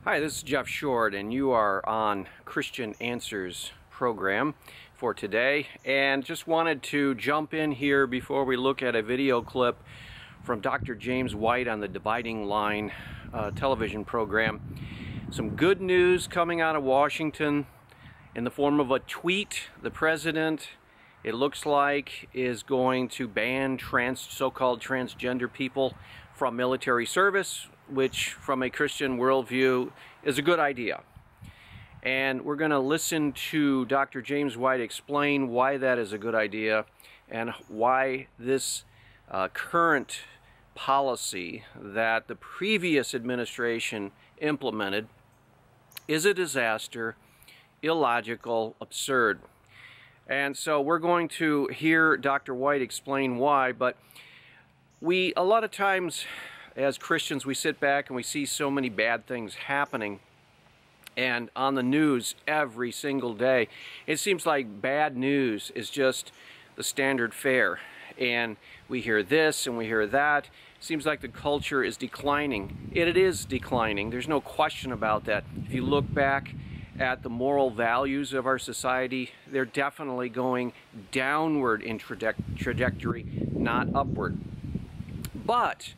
Hi, this is Jeff Short, and you are on Christian Answers program for today. And just wanted to jump in here before we look at a video clip from Dr. James White on the Dividing Line television program. Some good news coming out of Washington in the form of a tweet. The president, it looks like, is going to ban so-called transgender people from military service, which from a Christian worldview is a good idea. And we're going to listen to Dr. James White explain why that is a good idea and why this current policy that the previous administration implemented is a disaster, illogical, absurd. And so we're going to hear Dr. White explain why, but a lot of times as Christians, we sit back and we see so many bad things happening, and on the news every single day, it seems like bad news is just the standard fare, and we hear this and we hear that. It seems like the culture is declining. It is declining. There's no question about that. If you look back at the moral values of our society, they're definitely going downward in trajectory, not upward. But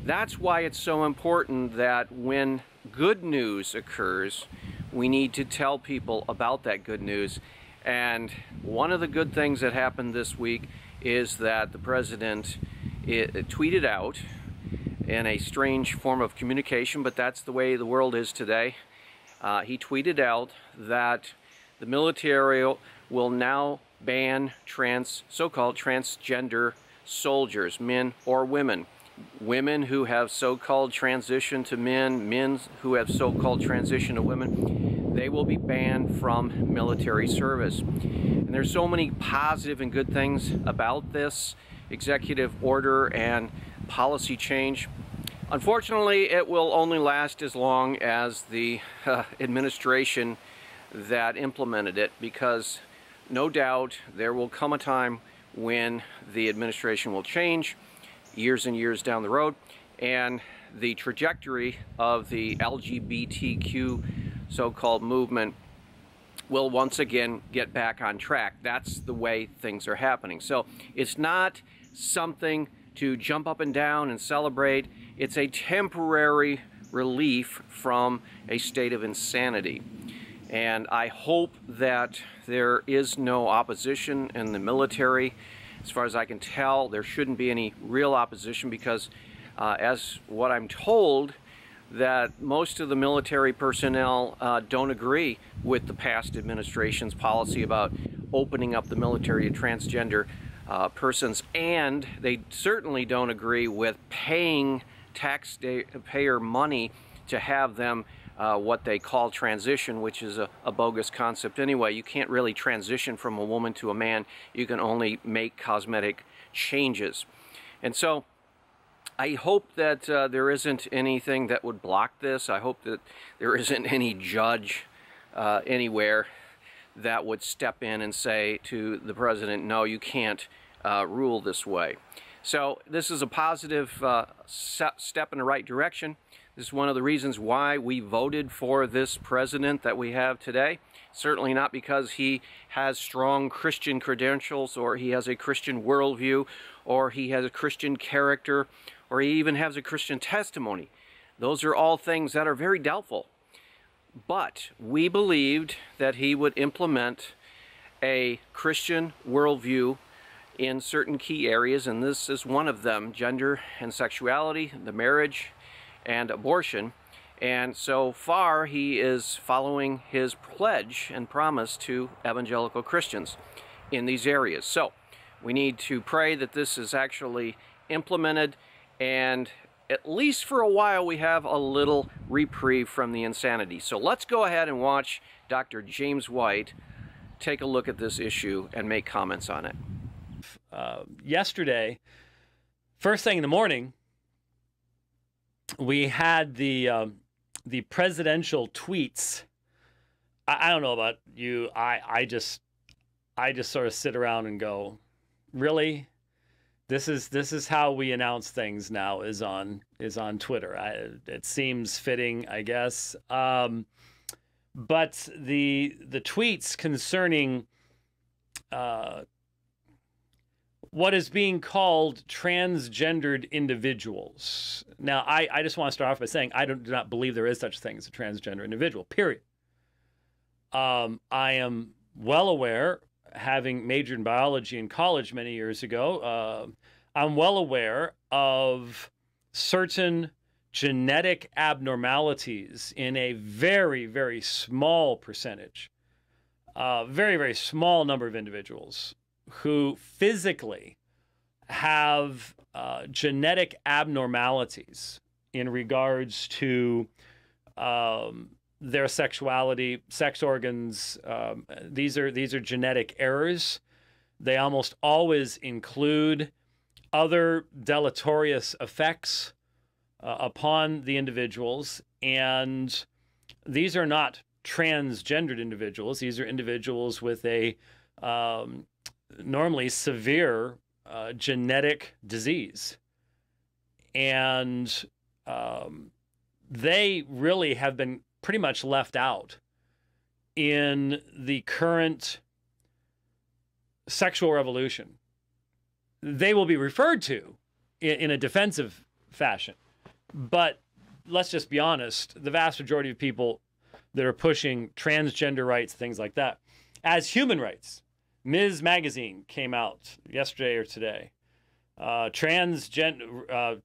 that's why it's so important that when good news occurs, we need to tell people about that good news. And one of the good things that happened this week is that the president tweeted out in a strange form of communication, but that's the way the world is today. He tweeted out that the military will now ban so-called transgender soldiers, men or women. Women who have so-called transition to men, men who have so-called transition to women, they will be banned from military service. And there's so many positive and good things about this executive order and policy change. Unfortunately, it will only last as long as the administration that implemented it, because no doubt there will come a time when the administration will change, years and years down the road, and the trajectory of the LGBTQ so-called movement will once again get back on track. That's the way things are happening. So it's not something to jump up and down and celebrate. It's a temporary relief from a state of insanity. And I hope that there is no opposition in the military. As far as I can tell, there shouldn't be any real opposition, because as what I'm told, that most of the military personnel don't agree with the past administration's policy about opening up the military to transgender persons, and they certainly don't agree with paying taxpayer money to have them what they call transition, which is a bogus concept anyway. You can't really transition from a woman to a man. You can only make cosmetic changes. And so I hope that there isn't anything that would block this. I hope that there isn't any judge anywhere that would step in and say to the president, no, you can't rule this way. So this is a positive step in the right direction. This is one of the reasons why we voted for this president that we have today. Certainly not because he has strong Christian credentials, or he has a Christian worldview, or he has a Christian character, or he even has a Christian testimony. Those are all things that are very doubtful. But we believed that he would implement a Christian worldview in certain key areas, and this is one of them: gender and sexuality, the marriage, and abortion. And so far he is following his pledge and promise to evangelical Christians in these areas. So we need to pray that this is actually implemented, and at least for a while we have a little reprieve from the insanity. So let's go ahead and watch Dr. James White take a look at this issue and make comments on it. Yesterday, first thing in the morning, we had the presidential tweets. I don't know about you. I just sort of sit around and go, really? This is how we announce things now, is on Twitter. It seems fitting, I guess. But the tweets concerning what is being called transgendered individuals. Now, I just want to start off by saying I do not believe there is such a thing as a transgender individual, period. I am well aware, having majored in biology in college many years ago, I'm well aware of certain genetic abnormalities in a very, very small percentage, very, very small number of individuals who physically have genetic abnormalities in regards to their sexuality, sex organs. These are genetic errors. They almost always include other deleterious effects upon the individuals, and these are not transgendered individuals. These are individuals with a normally severe genetic disease, and they really have been pretty much left out in the current sexual revolution. They will be referred to in a defensive fashion, but let's just be honest, the vast majority of people that are pushing transgender rights, things like that, as human rights. Ms. Magazine came out yesterday or today. Transgender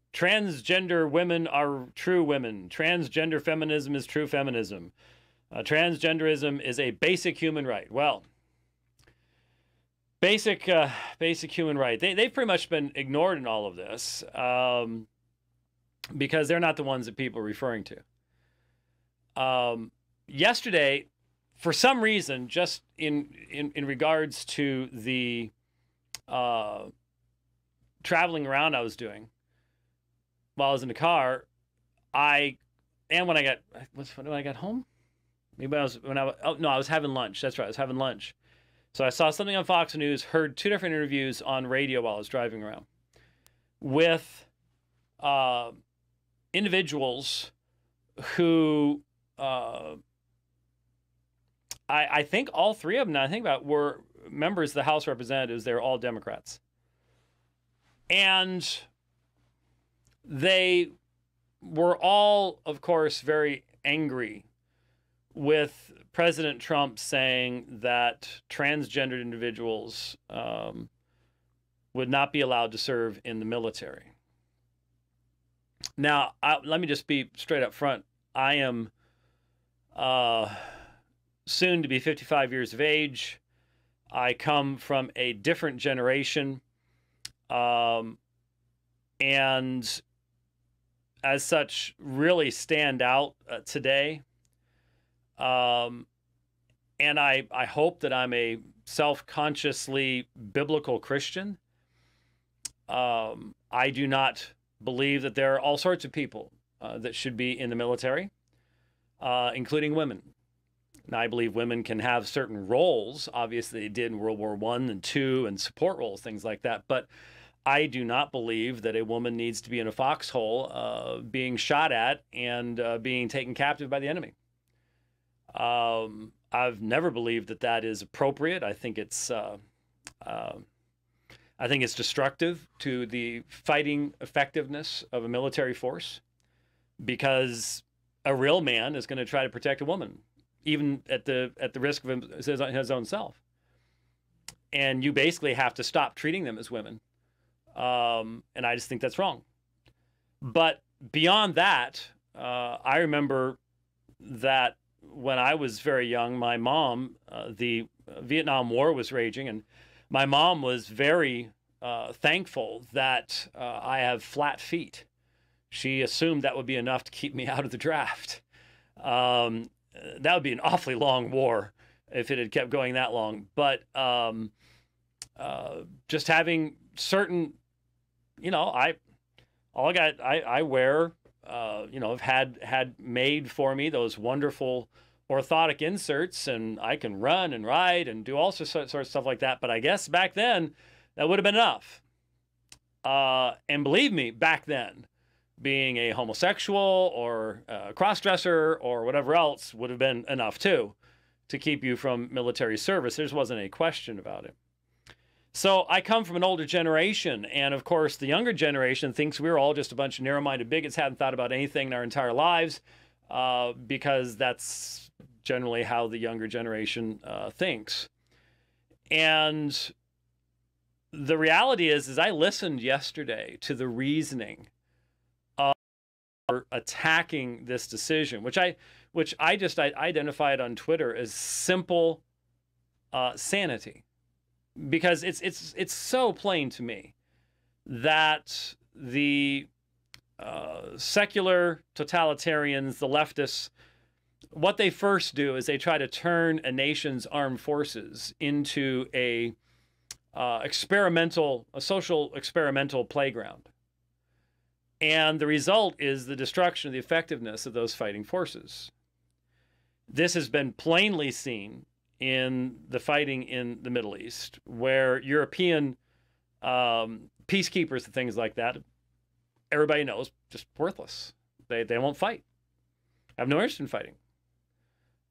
women are true women. Transgender feminism is true feminism. Transgenderism is a basic human right. Well, basic human right. They've pretty much been ignored in all of this because they're not the ones that people are referring to. Yesterday, for some reason, just in regards to the traveling around I was doing while I was in the car, when I got home, maybe I was having lunch. That's right, I was having lunch. So I saw something on Fox News, heard two different interviews on radio while I was driving around with individuals who I think all three of them, now I think about, were members of the House of Representatives. They were all Democrats. And they were all, of course, very angry with President Trump saying that transgendered individuals would not be allowed to serve in the military. Now, let me just be straight up front. I am soon to be 55 years of age. I come from a different generation. And as such, really stand out today. And I hope that I'm a self-consciously biblical Christian. I do not believe that there are all sorts of people that should be in the military, including women. Now, I believe women can have certain roles. Obviously, they did in World War I and II and support roles, things like that. But I do not believe that a woman needs to be in a foxhole being shot at and being taken captive by the enemy. I've never believed that that is appropriate. I think it's destructive to the fighting effectiveness of a military force, because a real man is going to try to protect a woman, even at the risk of his own self. And you basically have to stop treating them as women. And I just think that's wrong. But beyond that, I remember that when I was very young, my mom, the Vietnam War was raging, and my mom was very thankful that I have flat feet. She assumed that would be enough to keep me out of the draft. That would be an awfully long war if it had kept going that long. But just having certain, I wear, I've had made for me those wonderful orthotic inserts, and I can run and ride and do all sorts of stuff like that. But I guess back then that would have been enough. And believe me, back then, being a homosexual or a cross-dresser or whatever else would have been enough too to keep you from military service. There just wasn't any question about it. So I come from an older generation, and of course the younger generation thinks we're all just a bunch of narrow-minded bigots, hadn't thought about anything in our entire lives, because that's generally how the younger generation thinks. And the reality is I listened yesterday to the reasoning of attacking this decision, which I identified on Twitter as simple sanity, because it's so plain to me that the secular totalitarians, the leftists, what they first do is they try to turn a nation's armed forces into a social experimental playground. And the result is the destruction of the effectiveness of those fighting forces. This has been plainly seen in the fighting in the Middle East, where European peacekeepers and things like that, everybody knows, just worthless. They won't fight. Have no interest in fighting.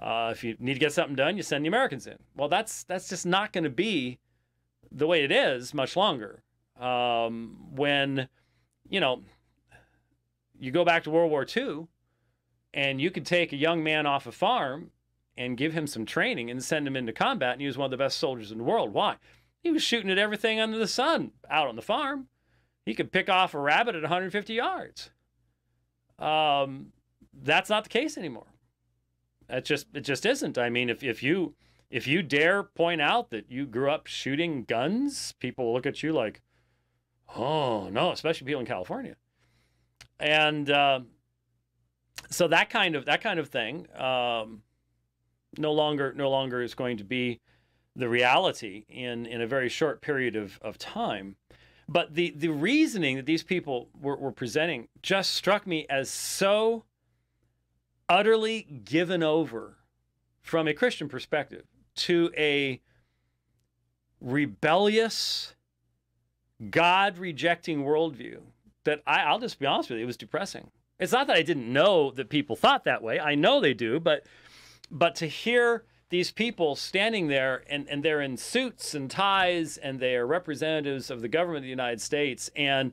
If you need to get something done, you send the Americans in. Well, that's just not going to be the way it is much longer. When, you know, you go back to World War II, and you could take a young man off a farm and give him some training and send him into combat, and he was one of the best soldiers in the world. Why? He was shooting at everything under the sun out on the farm. He could pick off a rabbit at 150 yards. That's not the case anymore. It just isn't. I mean, if you dare point out that you grew up shooting guns, people will look at you like, oh no, especially people in California. And so that kind of thing no longer is going to be the reality in a very short period of time. But the reasoning that these people were presenting just struck me as so utterly given over from a Christian perspective to a rebellious, God-rejecting worldview that I'll just be honest with you, it was depressing. It's not that I didn't know that people thought that way. I know they do, but to hear these people standing there and they're in suits and ties and they are representatives of the government of the United States, and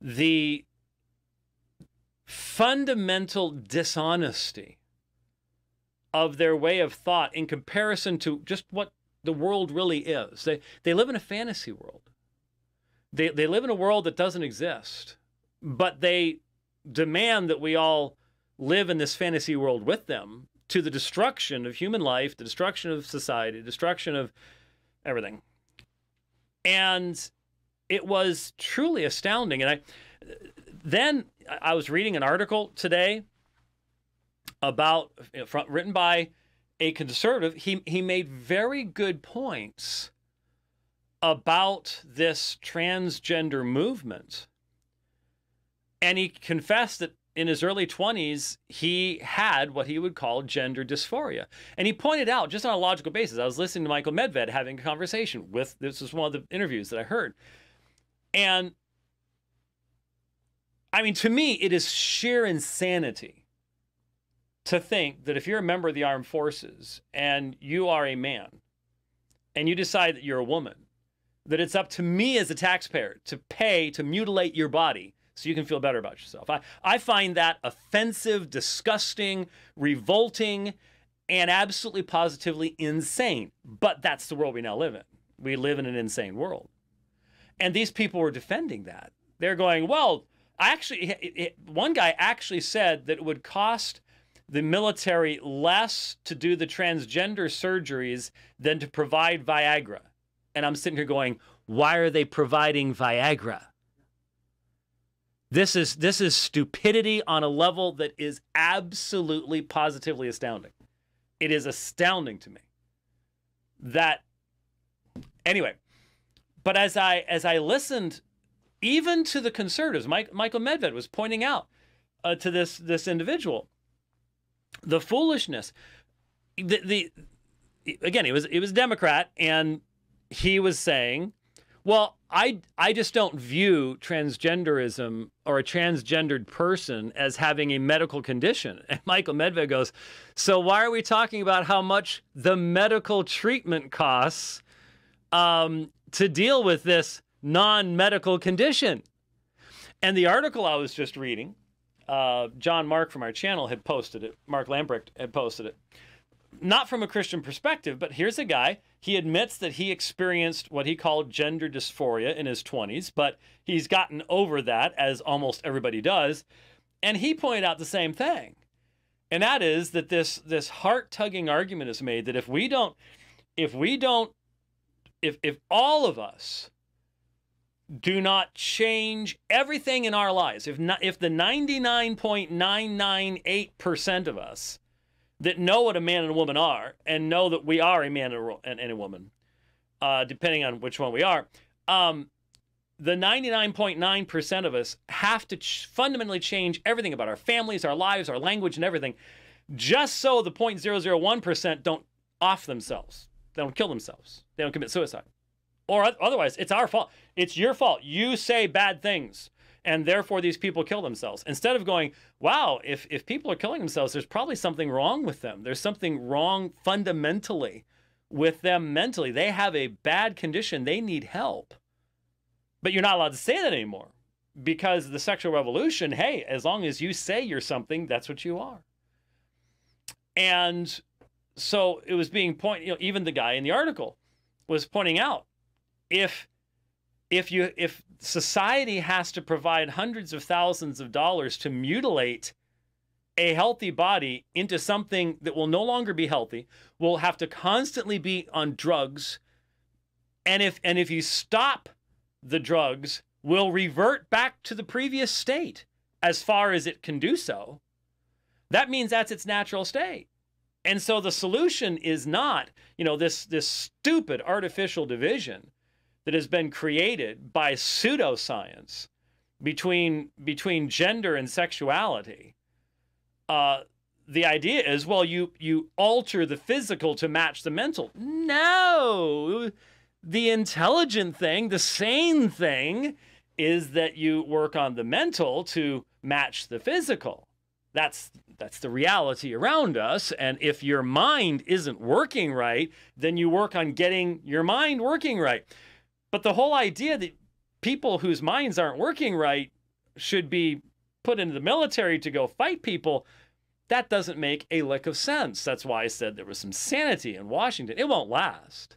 the fundamental dishonesty of their way of thought in comparison to just what the world really is. They live in a fantasy world. They live in a world that doesn't exist, but they demand that we all live in this fantasy world with them, to the destruction of human life, the destruction of society, the destruction of everything. And it was truly astounding. And then I was reading an article today written by a conservative. He made very good points about this transgender movement. And he confessed that in his early 20s, he had what he would call gender dysphoria. And he pointed out, just on a logical basis, I was listening to Michael Medved having a conversation with, this was one of the interviews that I heard. And I mean, to me, it is sheer insanity to think that if you're a member of the armed forces and you are a man and you decide that you're a woman, that it's up to me as a taxpayer to pay to mutilate your body so you can feel better about yourself. I find that offensive, disgusting, revolting, and absolutely positively insane. But that's the world we now live in. We live in an insane world. And these people were defending that. They're going, well, one guy actually said that it would cost the military less to do the transgender surgeries than to provide Viagra. And I'm sitting here going, why are they providing Viagra? This is stupidity on a level that is absolutely, positively astounding. It is astounding to me. Anyway, but as I listened, even to the conservatives, Michael Medved was pointing out to this individual the foolishness. Again, he was a Democrat, and he was saying, well, I just don't view transgenderism or a transgendered person as having a medical condition. And Michael Medved goes, so why are we talking about how much the medical treatment costs to deal with this non-medical condition? And the article I was just reading, John Mark from our channel had posted it. Mark Lamprecht had posted it. Not from a Christian perspective, but here's a guy. He admits that he experienced what he called gender dysphoria in his 20s, but he's gotten over that, as almost everybody does. And he pointed out the same thing. And that is that this heart-tugging argument is made that if all of us do not change everything in our lives, if the 99.998% of us that know what a man and a woman are and know that we are a man and a woman, depending on which one we are, the 99.9% of us have to fundamentally change everything about our families, our lives, our language, and everything, just so the 0.001% don't off themselves. They don't kill themselves. They don't commit suicide. Or otherwise, it's our fault. It's your fault. You say bad things, and therefore these people kill themselves. Instead of going, wow, if people are killing themselves, there's probably something wrong with them. There's something wrong fundamentally with them mentally. They have a bad condition. They need help. But you're not allowed to say that anymore because the sexual revolution, hey, as long as you say you're something, that's what you are. And so it was being pointed, even the guy in the article was pointing out, if society has to provide hundreds of thousands of dollars to mutilate a healthy body into something that will no longer be healthy, will have to constantly be on drugs, and if you stop the drugs, will revert back to the previous state as far as it can do so, that means that's its natural state. And so the solution is not, this stupid artificial division that has been created by pseudoscience between gender and sexuality. The idea is, well, you alter the physical to match the mental. No, the intelligent thing, the sane thing, is that you work on the mental to match the physical. That's the reality around us. And if your mind isn't working right, then you work on getting your mind working right. But the whole idea that people whose minds aren't working right should be put into the military to go fight people, that doesn't make a lick of sense. That's why I said there was some sanity in Washington. It won't last.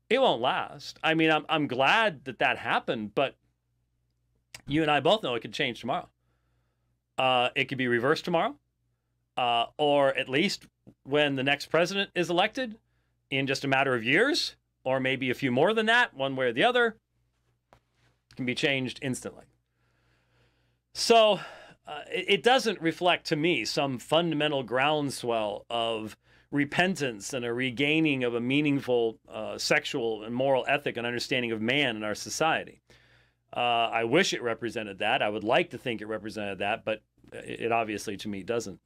It won't last. I mean, I'm glad that happened, but you and I both know it could change tomorrow. It could be reversed tomorrow, or at least when the next president is elected in just a matter of years, or maybe a few more than that, one way or the other, can be changed instantly. So it doesn't reflect to me some fundamental groundswell of repentance and a regaining of a meaningful sexual and moral ethic and understanding of man in our society. I wish it represented that. I would like to think it represented that, but it obviously to me doesn't.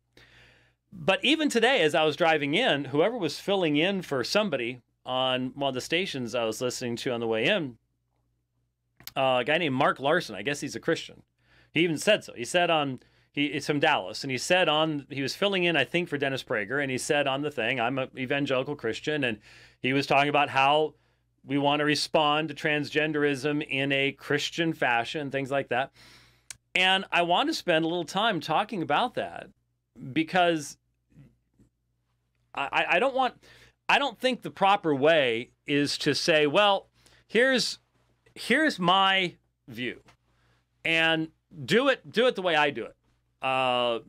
But even today, as I was driving in, whoever was filling in for somebody on one of the stations I was listening to on the way in, a guy named Mark Larson, I guess he's a Christian. He even said so. He said he's from Dallas, and he said he was filling in, I think, for Dennis Prager, and he said on the thing, I'm an evangelical Christian, and he was talking about how we want to respond to transgenderism in a Christian fashion, things like that. And I want to spend a little time talking about that because I don't think the proper way is to say, well, here's my view, and do it the way I do it. My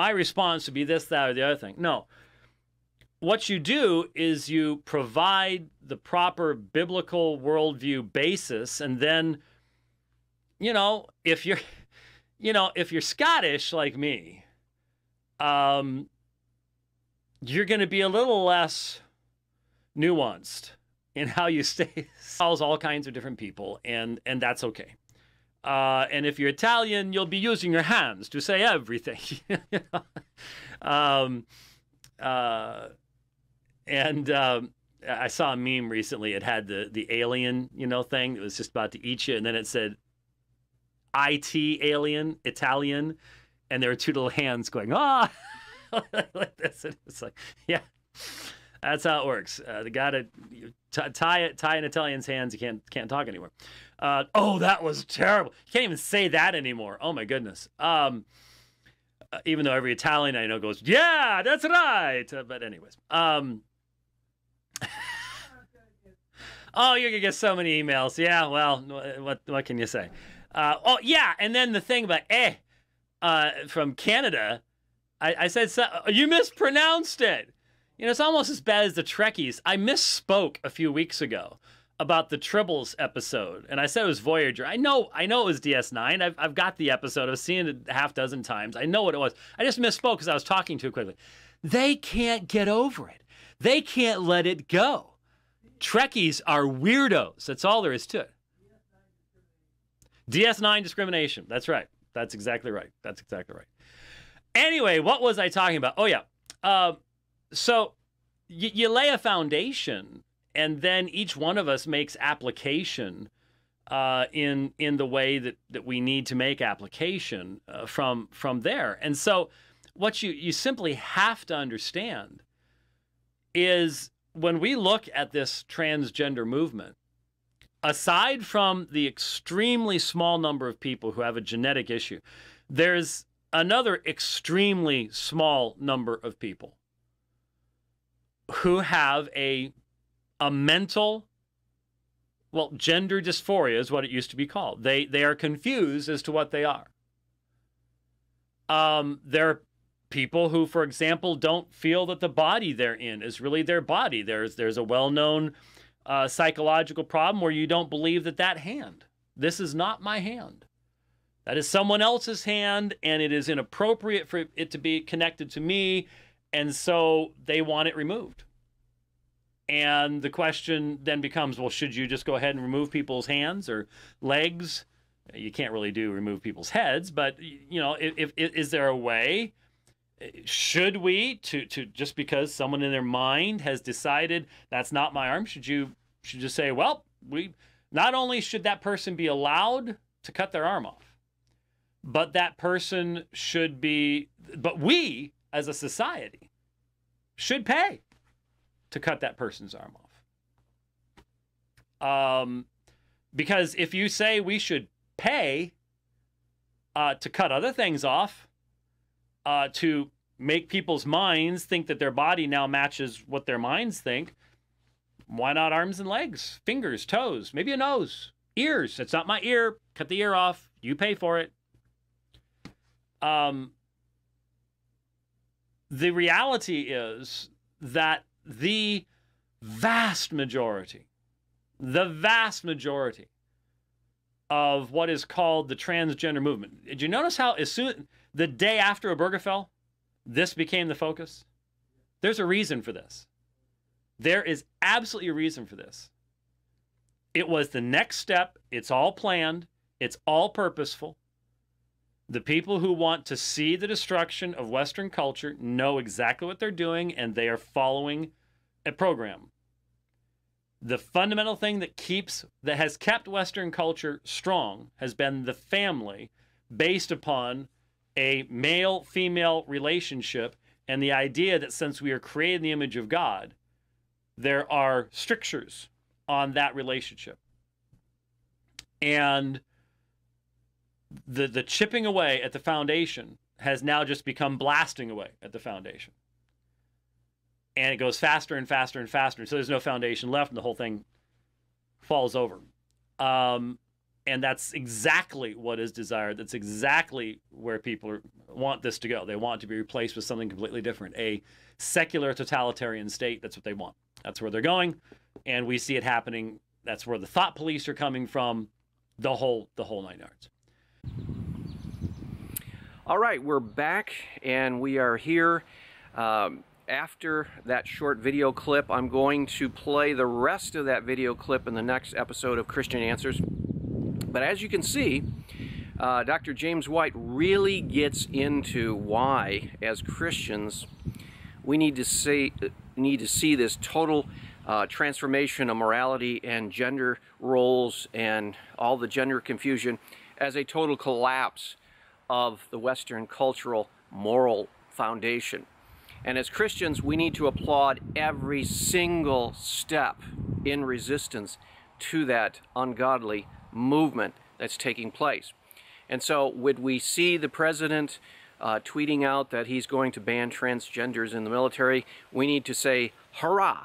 response would be this, that, or the other thing. No. What you do is you provide the proper biblical worldview basis, and then, if you're Scottish like me, you're going to be a little less nuanced in how you say all kinds of different people, and that's okay. And if you're Italian, you'll be using your hands to say everything. I saw a meme recently. It had the alien, thing. It was just about to eat you, and then it said IT alien Italian, and there were two little hands going like this. And it's like, yeah, that's how it works. They gotta tie an Italian's hands. You can't talk anymore. Oh, that was terrible. You can't even say that anymore. Oh my goodness. Even though every Italian I know goes, yeah, that's right. But anyways, oh, you're gonna get so many emails. Yeah, well, what can you say? Oh yeah, and then the thing about from Canada, I said you mispronounced it. It's almost as bad as the Trekkies. I misspoke a few weeks ago about the Tribbles episode, and I said it was Voyager. I know it was DS9. I've got the episode. I've seen it a half dozen times. I know what it was. I just misspoke because I was talking too quickly. They can't get over it. They can't let it go. Trekkies are weirdos. That's all there is to it. DS9 discrimination. That's right. That's exactly right. That's exactly right. Anyway, what was I talking about? Oh, yeah. So you lay a foundation, and then each one of us makes application in the way that we need to make application from there. And so what you simply have to understand is when we look at this transgender movement, aside from the extremely small number of people who have a genetic issue, there's another extremely small number of people who have a mental, well, gender dysphoria is what it used to be called. They are confused as to what they are. There are people who, for example, don't feel that the body they're in is really their body. There's a well-known psychological problem where you don't believe that hand, this is not my hand. That is someone else's hand, and it is inappropriate for it to be connected to me, and so they want it removed. And the question then becomes, well, should you just go ahead and remove people's hands or legs? You can't really remove people's heads, but if is there a way? Should we to just because someone in their mind has decided that's not my arm, should you just say, well, we not only should that person be allowed to cut their arm off, but that person should be, but we as a society should pay to cut that person's arm off. Because if you say we should pay to cut other things off, to make people's minds think that their body now matches what their minds think, why not arms and legs, fingers, toes, maybe a nose, ears? It's not my ear. Cut the ear off. You pay for it. The reality is that the vast majority of what is called the transgender movement. Did you notice how as soon the day after Obergefell, this became the focus? There's a reason for this. There is absolutely a reason for this. It was the next step. It's all planned. It's all purposeful. The people who want to see the destruction of Western culture know exactly what they're doing, and they are following a program. The fundamental thing that has kept Western culture strong has been the family, based upon a male-female relationship, and the idea that since we are created in the image of God, there are strictures on that relationship. And the chipping away at the foundation has now just become blasting away at the foundation. And it goes faster and faster and faster. So there's no foundation left, and the whole thing falls over. And that's exactly what is desired. That's exactly where people want this to go. They want it to be replaced with something completely different. A secular totalitarian state, that's what they want. That's where they're going. And we see it happening. That's where the thought police are coming from, the whole 9 yards. All right, we're back, and we are here. After that short video clip, I'm going to play the rest of that video clip in the next episode of Christian Answers. But as you can see, Dr. James White really gets into why, as Christians, we need to see this total transformation of morality and gender roles and all the gender confusion as a total collapse of the Western cultural moral foundation. And as Christians, we need to applaud every single step in resistance to that ungodly movement that's taking place. And so would we see the president tweeting out that he's going to ban transgenders in the military, we need to say hurrah.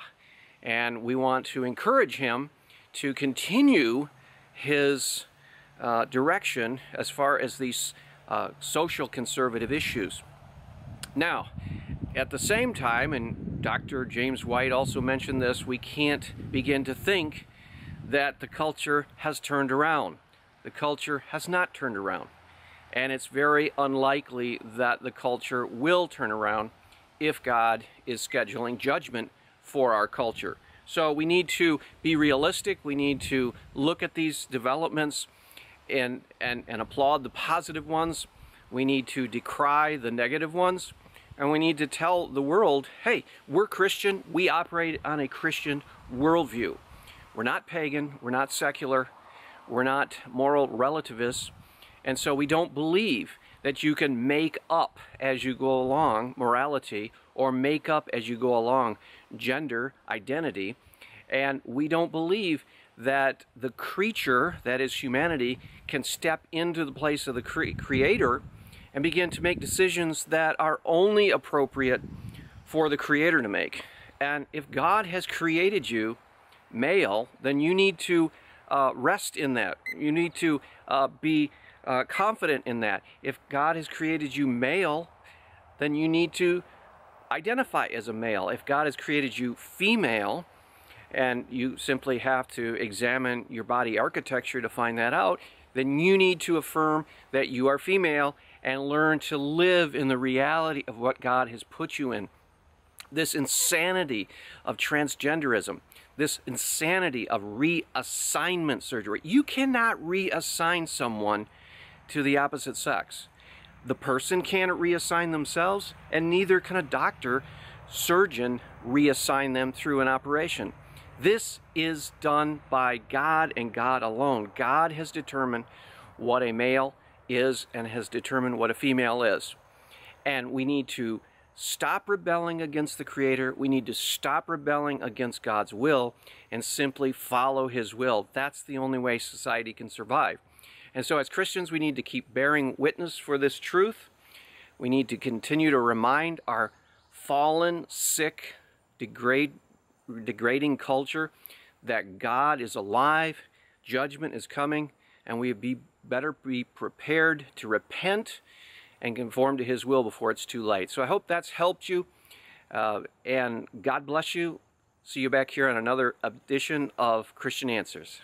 And we want to encourage him to continue his direction as far as these social conservative issues. Now, at the same time, and Dr. James White also mentioned this, we can't begin to think that the culture has turned around. The culture has not turned around. And it's very unlikely that the culture will turn around if God is scheduling judgment for our culture. So we need to be realistic. We need to look at these developments and applaud the positive ones. We need to decry the negative ones. And we need to tell the world, hey, we're Christian. We operate on a Christian worldview. We're not pagan. We're not secular. We're not moral relativists. And so we don't believe that you can make up as you go along morality or make up as you go along gender identity. And we don't believe that the creature, that is humanity, can step into the place of the Creator and begin to make decisions that are only appropriate for the Creator to make. And if God has created you male, then you need to rest in that. You need to be confident in that. If God has created you male, then you need to identify as a male. If God has created you female, and you simply have to examine your body architecture to find that out, then you need to affirm that you are female and learn to live in the reality of what God has put you in. This insanity of transgenderism, this insanity of reassignment surgery. You cannot reassign someone to the opposite sex. The person can't reassign themselves, and neither can a doctor, surgeon reassign them through an operation. This is done by God and God alone. God has determined what a male is and has determined what a female is. And we need to stop rebelling against the Creator. We need to stop rebelling against God's will and simply follow His will. That's the only way society can survive. And so as Christians, we need to keep bearing witness for this truth. We need to continue to remind our fallen, sick, degrading culture that God is alive, judgment is coming, and we better be prepared to repent and conform to His will before it's too late. So I hope that's helped you, and God bless you. See you back here on another edition of Christian Answers.